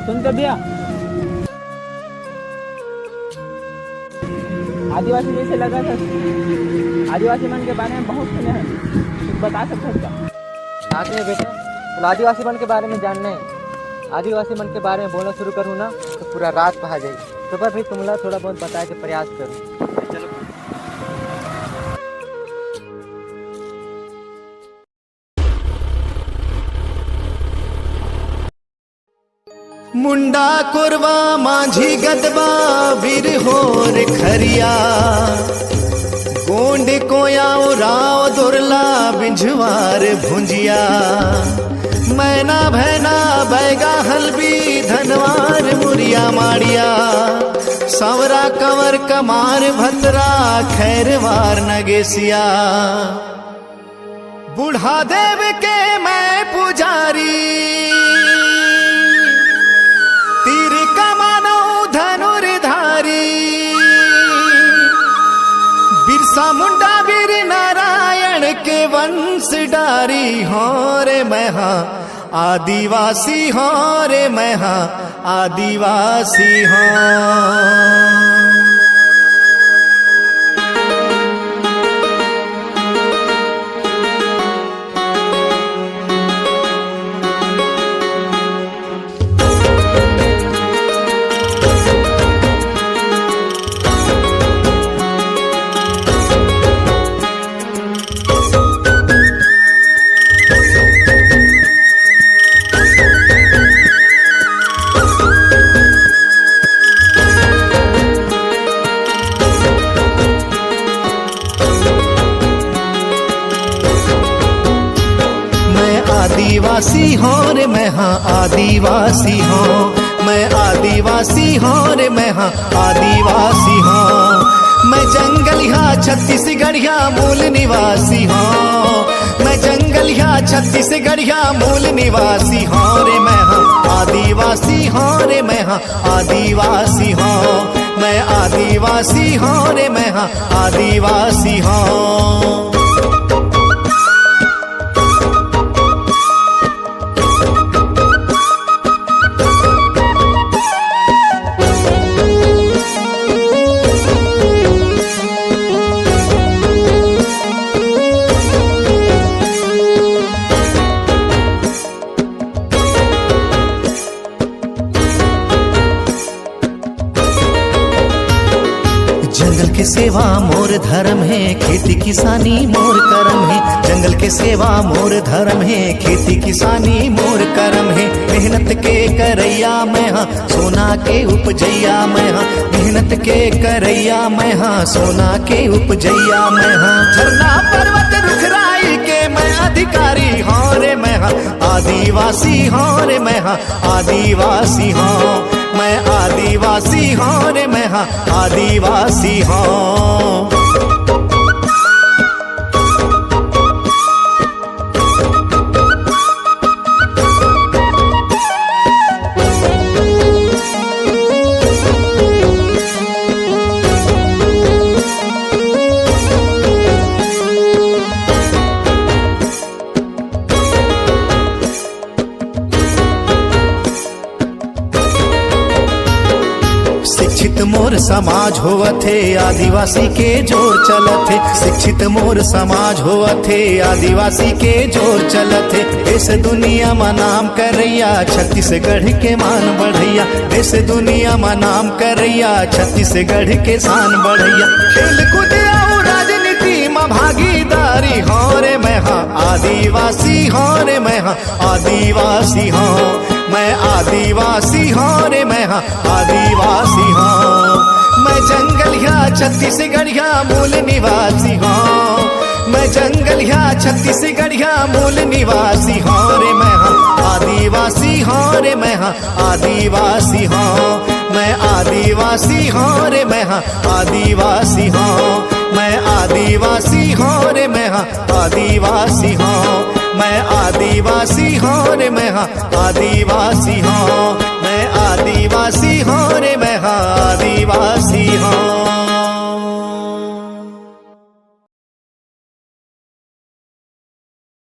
सुनते भैया, आदिवासी जैसे लगा था। आदिवासी मन के बारे में बहुत सुने हैं, कुछ बता सकते हो क्या? साथ में बेटे, तो आदिवासी मन के बारे में जानना है। आदिवासी मन के बारे में बोलना शुरू करूँ ना तो पूरा रात पहा जाएगी। तो पर भी तुम लोग थोड़ा बहुत बताए के प्रयास करो। चलो। मुंडा कोरवा माझी गदबा वीर होर खरिया, गोंड कोया राव दुरला बिंझवार भुंजिया, मैना भैना बैगा हलबी धनवार मुरिया माड़िया, सावरा कंवर कमार भतरा खैरवार नगेसिया, बूढ़ा देव के मैं पुजारी, तीर कमानो धनुर्धारी, बिरसा मुंडा वीर नारायण के वंश डारी हो रे मैं हाँ आदिवासी हो रे मैं हाँ आदिवासी हो। आदिवासी हो रे मैं हाँ आदिवासी हो, मैं आदिवासी हो रे मैं हाँ आदिवासी हो, मैं जंगलिया छत्तीसगढ़िया मूल निवासी हो, मैं जंगलिया छत्तीसगढ़िया मूल निवासी हो रे मैं हाँ आदिवासी हो रे मैं हाँ आदिवासी हो, मैं आदिवासी हो रे मैं हाँ आदिवासी हो। जंगल के सेवा मोर धर्म है, खेती किसानी मोर कर्म है, जंगल के सेवा मोर धर्म है, खेती किसानी मोर कर्म है, मेहनत के करैया मैं हाँ सोना के उपजैया मैं हाँ, मेहनत के करैया मैं हाँ सोना के उपजैया मैं हाँ, झरना पर्वत रुखराई के मैं अधिकारी हो रे मैं हाँ आदिवासी हो रे मैं हाँ आदिवासी हो, मैं आदिवासी हो रे मैं हाँ आदिवासी हो। शिक्षित मोर समाज होवत है आदिवासी के जोर चलत है, शिक्षित मोर समाज होवत है आदिवासी के जोर चलत है, देश दुनिया में नाम करैया छत्तीसगढ़ के मान बढ़ैया, देश दुनिया में नाम करैया छत्तीसगढ़ के शान बढ़ैया, खेल कूद और राजनीति में भागीदारी हो रे मैं हाँ आदिवासी हो रे मैं हाँ आदिवासी हो, मैं आदिवासी हो रे मैं हाँ आदिवासी हो, मैं जंगलिया छत्तीसगढ़िया मूल निवासी हो, मैं जंगलिया छत्तीसगढ़िया मूल निवासी हो रे मैं हाँ आदिवासी हो रे मैं हाँ आदिवासी हो, मैं आदिवासी हो रे मैं हाँ आदिवासी हो, मैं आदिवासी हो रे मैं हाँ आदिवासी हो, मैं आदिवासी हो रे मैं हाँ आदिवासी हो, मैं आदिवासी हो रे मैं हाँ आदिवासी हो।